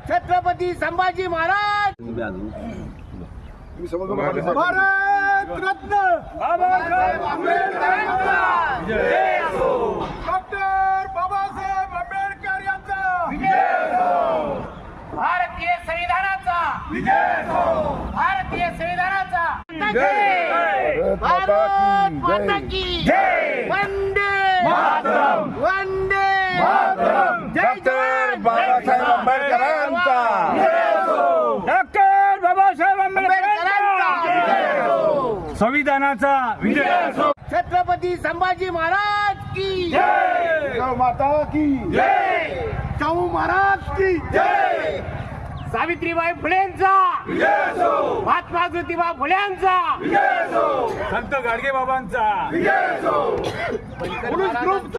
छत्रपती संभाजी महाराज, भारत रत्न बाबासाहेब आंबेडकरांचा विजय असो, डॉक्टर बाबासाहेब आंबेडकर यांचा विजय असो, भारतीय संविधानाचा विजय असो, भारतीय संविधानाचा भारत माता की जय, वंदे मातरम, वंदे मातरम, डॉक्टर बाबासाहेब आंबेडकरांचा विजय असो, डॉक्टर बाबासाहेब आंबेडकरांचा विजय असो, संविधानाचा विजय असो, छत्रपती संभाजी महाराज की जय, गौ माता की जय, शाहू महाराज की जय, सावित्रीबाई फुलेंचा विजय असो, महात्मा ज्योतिबा फुलेंचा विजय असो, संत गाडगे बाबांचा विजय असो,